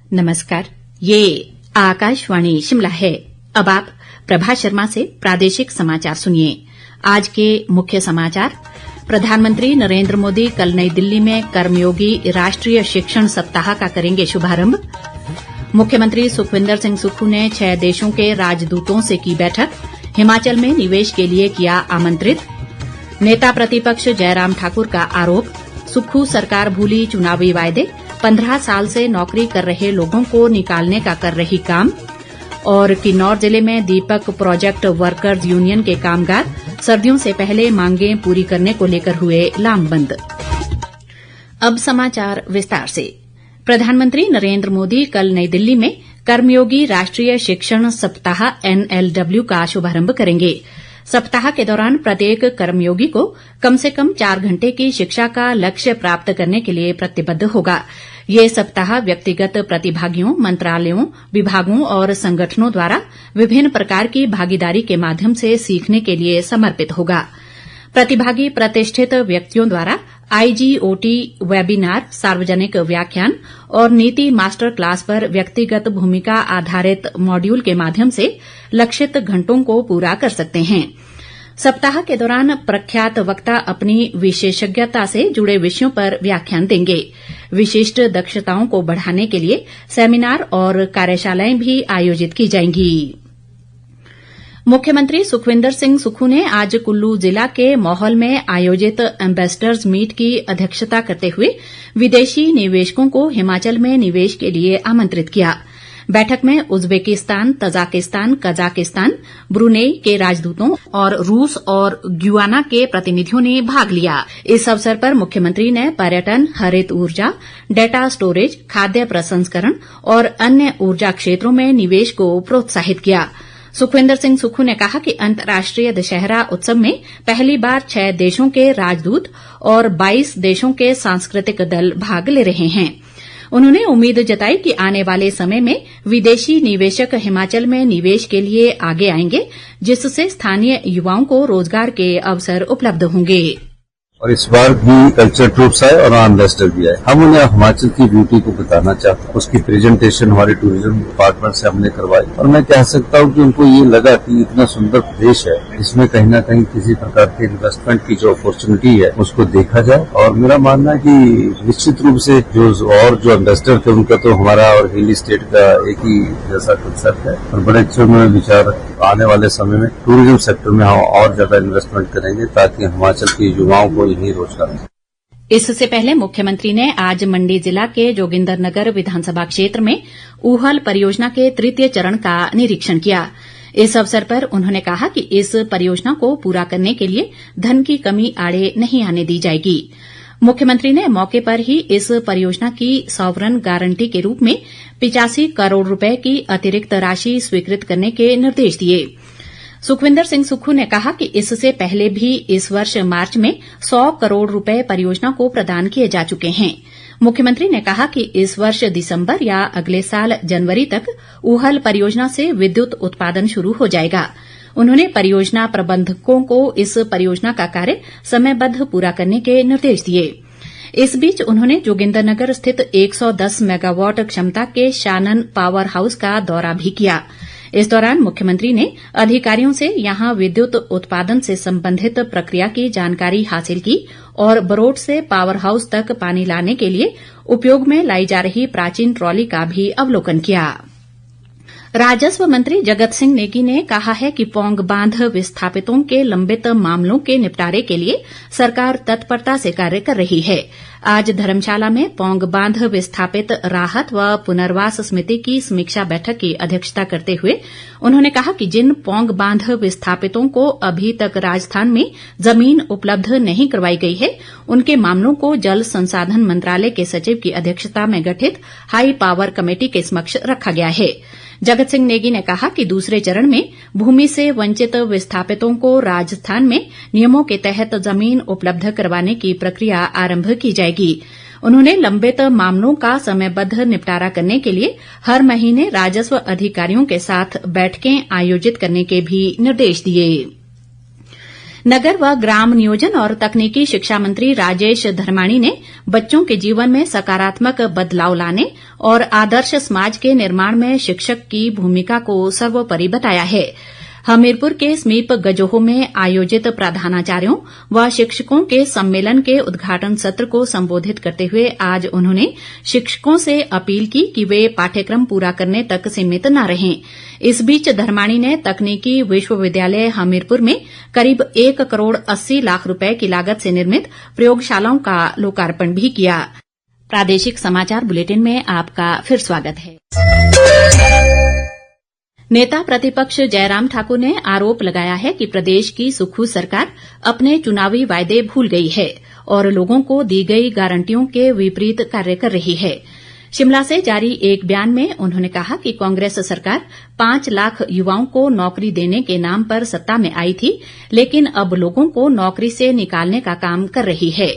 नमस्कार, ये आकाशवाणी शिमला है। अब आप प्रभा शर्मा से प्रादेशिक समाचार सुनिए। आज के मुख्य समाचार। प्रधानमंत्री नरेंद्र मोदी कल नई दिल्ली में कर्मयोगी राष्ट्रीय शिक्षण सप्ताह का करेंगे शुभारंभ। मुख्यमंत्री सुखविंदर सिंह सुक्खू ने 6 देशों के राजदूतों से की बैठक। हिमाचल में निवेश के लिए किया आमंत्रित। नेता प्रतिपक्ष जयराम ठाकुर का आरोप, सुक्खू सरकार भूली चुनावी वायदे, 15 साल से नौकरी कर रहे लोगों को निकालने का कर रही काम। और किन्नौर जिले में दीपक प्रोजेक्ट वर्कर्स यूनियन के कामगार सर्दियों से पहले मांगें पूरी करने को लेकर हुए लामबंद। अब समाचार विस्तार से। प्रधानमंत्री नरेंद्र मोदी कल नई दिल्ली में कर्मयोगी राष्ट्रीय शिक्षण सप्ताह NLW का शुभारंभ करेंगे। सप्ताह के दौरान प्रत्येक कर्मयोगी को कम से कम 4 घंटे की शिक्षा का लक्ष्य प्राप्त करने के लिए प्रतिबद्ध होगा। ये सप्ताह व्यक्तिगत प्रतिभागियों, मंत्रालयों, विभागों और संगठनों द्वारा विभिन्न प्रकार की भागीदारी के माध्यम से सीखने के लिए समर्पित होगा। प्रतिभागी प्रतिष्ठित व्यक्तियों द्वारा IGOT वेबिनार, सार्वजनिक व्याख्यान और नीति मास्टर क्लास पर व्यक्तिगत भूमिका आधारित मॉड्यूल के माध्यम से लक्षित घंटों को पूरा कर सकते हैं। सप्ताह के दौरान प्रख्यात वक्ता अपनी विशेषज्ञता से जुड़े विषयों पर व्याख्यान देंगे। विशिष्ट दक्षताओं को बढ़ाने के लिए सेमिनार और कार्यशालाएं भी आयोजित की जाएंगी। मुख्यमंत्री सुखविंदर सिंह सुक्खू ने आज कुल्लू जिला के मौहल में आयोजित एम्बेसडर्स मीट की अध्यक्षता करते हुए विदेशी निवेशकों को हिमाचल में निवेश के लिए आमंत्रित किया। बैठक में उज्बेकिस्तान, तजाकिस्तान, कजाकिस्तान, ब्रुनेई के राजदूतों और रूस और ग्युयाना के प्रतिनिधियों ने भाग लिया। इस अवसर पर मुख्यमंत्री ने पर्यटन, हरित ऊर्जा, डेटा स्टोरेज, खाद्य प्रसंस्करण और अन्य ऊर्जा क्षेत्रों में निवेश को प्रोत्साहित किया। सुखविंदर सिंह सुक्खू ने कहा कि अंतर्राष्ट्रीय दशहरा उत्सव में पहली बार 6 देशों के राजदूत और 22 देशों के सांस्कृतिक दल भाग ले रहे हैं। उन्होंने उम्मीद जताई कि आने वाले समय में विदेशी निवेशक हिमाचल में निवेश के लिए आगे आएंगे, जिससे स्थानीय युवाओं को रोजगार के अवसर उपलब्ध होंगे। और इस बार भी कल्चर ट्रूप्स आए और एम्बेसडर भी आए। हम उन्हें हिमाचल की ब्यूटी को बताना चाहते हैं। उसकी प्रेजेंटेशन हमारे टूरिज्म डिपार्टमेंट से हमने करवाई और मैं कह सकता हूँ कि उनको ये लगा कि इतना सुंदर प्रदेश है, इसमें कहीं ना कहीं किसी प्रकार के इन्वेस्टमेंट की जो अपॉर्चुनिटी है उसको देखा जाए। और मेरा मानना है कि निश्चित रूप से जो एम्बेसडर थे उनका तो हमारा और हिली स्टेट का एक ही जैसा कंसेप्ट है और बड़े अच्छे उन्होंने विचार आने वाले समय में टूरिज्म सेक्टर में हम और ज्यादा इन्वेस्टमेंट करेंगे ताकि हिमाचल के युवाओं को यही रोजगार। इससे पहले मुख्यमंत्री ने आज मंडी जिला के जोगिंद्रनगर विधानसभा क्षेत्र में ऊहल परियोजना के 3य चरण का निरीक्षण किया। इस अवसर पर उन्होंने कहा कि इस परियोजना को पूरा करने के लिए धन की कमी आड़े नहीं आने दी जाएगी। मुख्यमंत्री ने मौके पर ही इस परियोजना की सॉवरन गारंटी के रूप में 85 करोड़ रुपए की अतिरिक्त राशि स्वीकृत करने के निर्देश दिए। सुखविंदर सिंह सुक्खू ने कहा कि इससे पहले भी इस वर्ष मार्च में 100 करोड़ रुपए परियोजना को प्रदान किए जा चुके हैं। मुख्यमंत्री ने कहा कि इस वर्ष दिसंबर या अगले साल जनवरी तक ऊहल परियोजना से विद्युत उत्पादन शुरू हो जाएगा। उन्होंने परियोजना प्रबंधकों को इस परियोजना का कार्य समयबद्ध पूरा करने के निर्देश दिए। इस बीच उन्होंने जोगिंद्रनगर स्थित 110 मेगावाट क्षमता के शानन पावर हाउस का दौरा भी किया। इस दौरान मुख्यमंत्री ने अधिकारियों से यहां विद्युत उत्पादन से संबंधित प्रक्रिया की जानकारी हासिल की और बरोट से पावर हाउस तक पानी लाने के लिए उपयोग में लाई जा रही प्राचीन ट्रॉली का भी अवलोकन किया। राजस्व मंत्री जगत सिंह नेगी ने कहा है कि पौंग बांध विस्थापितों के लंबित मामलों के निपटारे के लिए सरकार तत्परता से कार्य कर रही है। आज धर्मशाला में पौंग बांध विस्थापित राहत व पुनर्वास समिति की समीक्षा बैठक की अध्यक्षता करते हुए उन्होंने कहा कि जिन पौंग बांध विस्थापितों को अभी तक राजस्थान में जमीन उपलब्ध नहीं करवाई गई है, उनके मामलों को जल संसाधन मंत्रालय के सचिव की अध्यक्षता में गठित हाई पावर कमेटी के समक्ष रखा गया है। जगत सिंह नेगी ने कहा कि दूसरे चरण में भूमि से वंचित विस्थापितों को राजस्थान में नियमों के तहत जमीन उपलब्ध करवाने की प्रक्रिया आरंभ की जाएगी। उन्होंने लंबित मामलों का समयबद्ध निपटारा करने के लिए हर महीने राजस्व अधिकारियों के साथ बैठकें आयोजित करने के भी निर्देश दिए। नगर व ग्राम नियोजन और तकनीकी शिक्षा मंत्री राजेश धर्माणी ने बच्चों के जीवन में सकारात्मक बदलाव लाने और आदर्श समाज के निर्माण में शिक्षक की भूमिका को सर्वोपरि बताया है। हमीरपुर के समीप गजोह में आयोजित प्रधानाचार्यों व शिक्षकों के सम्मेलन के उद्घाटन सत्र को संबोधित करते हुए आज उन्होंने शिक्षकों से अपील की कि वे पाठ्यक्रम पूरा करने तक सीमित न रहें। इस बीच धर्माणी ने तकनीकी विश्वविद्यालय हमीरपुर में करीब 1 करोड़ 80 लाख रुपए की लागत से निर्मित प्रयोगशालाओं का लोकार्पण भी किया। प्रादेशिक समाचार बुलेटिन में आपका फिर स्वागत है। नेता प्रतिपक्ष जयराम ठाकुर ने आरोप लगाया है कि प्रदेश की सुक्खू सरकार अपने चुनावी वायदे भूल गई है और लोगों को दी गई गारंटियों के विपरीत कार्य कर रही है। शिमला से जारी एक बयान में उन्होंने कहा कि कांग्रेस सरकार 5 लाख युवाओं को नौकरी देने के नाम पर सत्ता में आई थी, लेकिन अब लोगों को नौकरी से निकालने का काम कर रही है।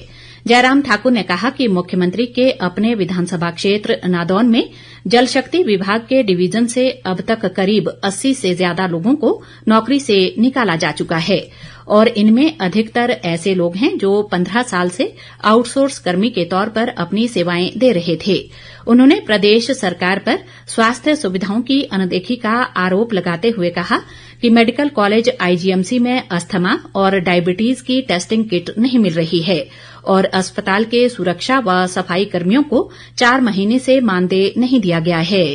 जयराम ठाकुर ने कहा कि मुख्यमंत्री के अपने विधानसभा क्षेत्र नादौन में जल शक्ति विभाग के डिवीजन से अब तक करीब 80 से ज्यादा लोगों को नौकरी से निकाला जा चुका है और इनमें अधिकतर ऐसे लोग हैं जो 15 साल से आउटसोर्स कर्मी के तौर पर अपनी सेवाएं दे रहे थे। उन्होंने प्रदेश सरकार पर स्वास्थ्य सुविधाओं की अनदेखी का आरोप लगाते हुए कहा कि मेडिकल कॉलेज आईजीएमसी में अस्थमा और डायबिटीज की टेस्टिंग किट नहीं मिल रही है और अस्पताल के सुरक्षा व सफाई कर्मियों को 4 महीने से मानदेय नहीं दिया गया है।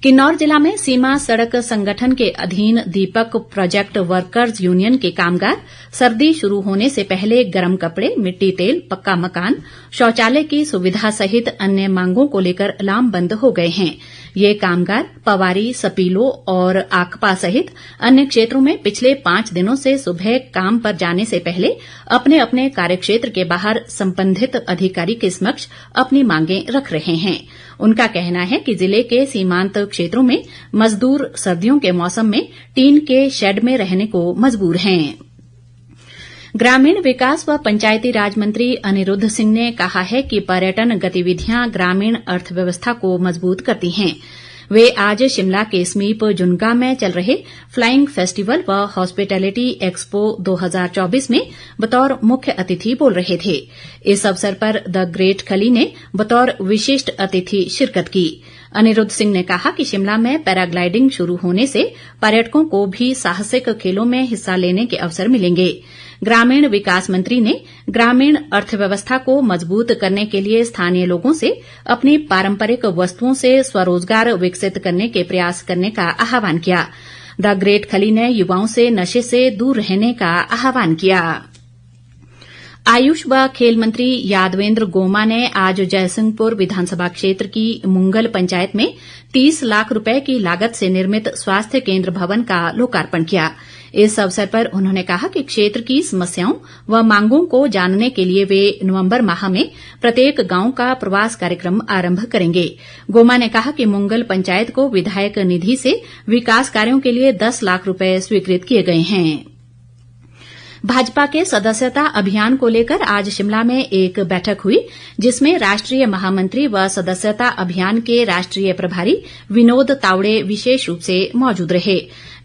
किन्नौर जिला में सीमा सड़क संगठन के अधीन दीपक प्रोजेक्ट वर्कर्स यूनियन के कामगार सर्दी शुरू होने से पहले गर्म कपड़े, मिट्टी तेल, पक्का मकान, शौचालय की सुविधा सहित अन्य मांगों को लेकर लामबंद हो गए हैं। ये कामगार पवारी, सपीलो और आकपा सहित अन्य क्षेत्रों में पिछले 5 दिनों से सुबह काम पर जाने से पहले अपने अपने कार्यक्षेत्र के बाहर संबंधित अधिकारी के समक्ष अपनी मांगें रख रहे हैं। उनका कहना है कि जिले के सीमांत क्षेत्रों में मजदूर सर्दियों के मौसम में टीन के शेड में रहने को मजबूर हैं। ग्रामीण विकास व पंचायती राज मंत्री अनिरुद्ध सिंह ने कहा है कि पर्यटन गतिविधियां ग्रामीण अर्थव्यवस्था को मजबूत करती हैं। वे आज शिमला के समीप जुनगा में चल रहे फ्लाइंग फेस्टिवल व हॉस्पिटैलिटी एक्सपो 2024 में बतौर मुख्य अतिथि बोल रहे थे। इस अवसर पर द ग्रेट खली ने बतौर विशिष्ट अतिथि शिरकत की। अनिरुद्ध सिंह ने कहा कि शिमला में पैराग्लाइडिंग शुरू होने से पर्यटकों को भी साहसिक खेलों में हिस्सा लेने के अवसर मिलेंगे। ग्रामीण विकास मंत्री ने ग्रामीण अर्थव्यवस्था को मजबूत करने के लिए स्थानीय लोगों से अपनी पारंपरिक वस्तुओं से स्वरोजगार विकसित करने के प्रयास करने का आह्वान किया। द ग्रेट खली ने युवाओं से नशे से दूर रहने का आह्वान किया। आयुष व खेल मंत्री यादवेंद्र गोमा ने आज जयसिंहपुर विधानसभा क्षेत्र की मुंगल पंचायत में 30 लाख रुपए की लागत से निर्मित स्वास्थ्य केंद्र भवन का लोकार्पण किया। इस अवसर पर उन्होंने कहा कि क्षेत्र की समस्याओं व मांगों को जानने के लिए वे नवंबर माह में प्रत्येक गांव का प्रवास कार्यक्रम आरंभ करेंगे। गोमा ने कहा कि मुंगल पंचायत को विधायक निधि से विकास कार्यों के लिए 10 लाख रुपए स्वीकृत किए गए हैं। भाजपा के सदस्यता अभियान को लेकर आज शिमला में एक बैठक हुई, जिसमें राष्ट्रीय महामंत्री व सदस्यता अभियान के राष्ट्रीय प्रभारी विनोद तावड़े विशेष रूप से मौजूद रहे।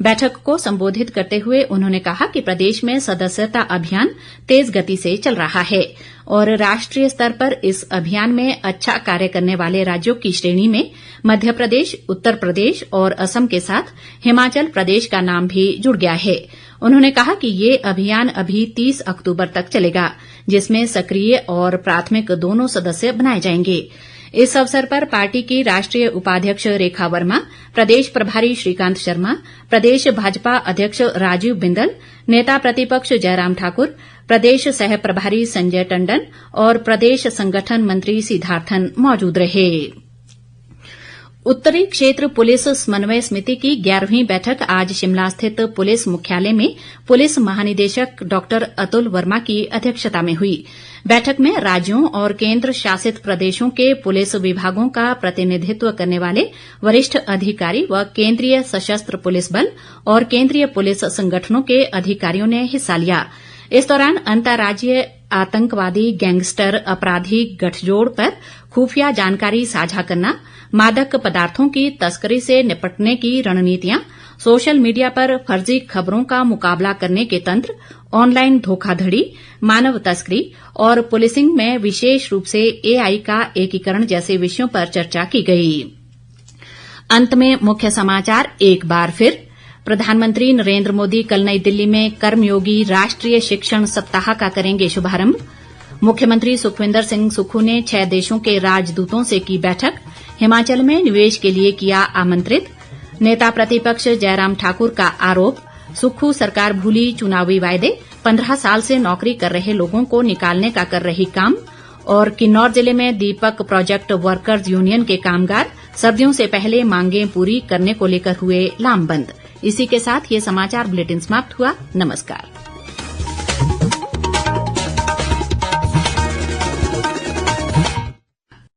बैठक को संबोधित करते हुए उन्होंने कहा कि प्रदेश में सदस्यता अभियान तेज गति से चल रहा है और राष्ट्रीय स्तर पर इस अभियान में अच्छा कार्य करने वाले राज्यों की श्रेणी में मध्य प्रदेश, उत्तर प्रदेश और असम के साथ हिमाचल प्रदेश का नाम भी जुड़ गया है। उन्होंने कहा कि ये अभियान अभी 30 अक्टूबर तक चलेगा, जिसमें सक्रिय और प्राथमिक दोनों सदस्य बनाए जाएंगे। इस अवसर पर पार्टी की राष्ट्रीय उपाध्यक्ष रेखा वर्मा, प्रदेश प्रभारी श्रीकांत शर्मा, प्रदेश भाजपा अध्यक्ष राजीव बिंदल, नेता प्रतिपक्ष जयराम ठाकुर, प्रदेश सह प्रभारी संजय टंडन और प्रदेश संगठन मंत्री सिद्धार्थन मौजूद रहे। उत्तरी क्षेत्र पुलिस समन्वय समिति की 11वीं बैठक आज शिमला स्थित पुलिस मुख्यालय में पुलिस महानिदेशक डॉक्टर अतुल वर्मा की अध्यक्षता में हुई। बैठक में राज्यों और केंद्र शासित प्रदेशों के पुलिस विभागों का प्रतिनिधित्व करने वाले वरिष्ठ अधिकारी व केंद्रीय सशस्त्र पुलिस बल और केंद्रीय पुलिस संगठनों के अधिकारियों ने हिस्सा लिया। इस दौरान अंतर्राज्यीय आतंकवादी गैंगस्टर अपराधी गठजोड़ पर खुफिया जानकारी साझा करना, मादक पदार्थों की तस्करी से निपटने की रणनीतियां, सोशल मीडिया पर फर्जी खबरों का मुकाबला करने के तंत्र, ऑनलाइन धोखाधड़ी, मानव तस्करी और पुलिसिंग में विशेष रूप से AI का एकीकरण जैसे विषयों पर चर्चा की गई। अंत में मुख्य समाचार एक बार फिर। प्रधानमंत्री नरेंद्र मोदी कल नई दिल्ली में कर्मयोगी राष्ट्रीय शिक्षण सप्ताह का करेंगे शुभारंभ। मुख्यमंत्री सुखविंदर सिंह सुक्खू ने 6 देशों के राजदूतों से की बैठक, हिमाचल में निवेश के लिए किया आमंत्रित। नेता प्रतिपक्ष जयराम ठाकुर का आरोप, सुक्खू सरकार भूली चुनावी वायदे, 15 साल से नौकरी कर रहे लोगों को निकालने का कर रही काम। और किन्नौर जिले में दीपक प्रोजेक्ट वर्कर्स यूनियन के कामगार सर्दियों से पहले मांगें पूरी करने को लेकर हुए लामबंद। इसी के साथ ये समाचार बुलेटिन समाप्त हुआ। नमस्कार।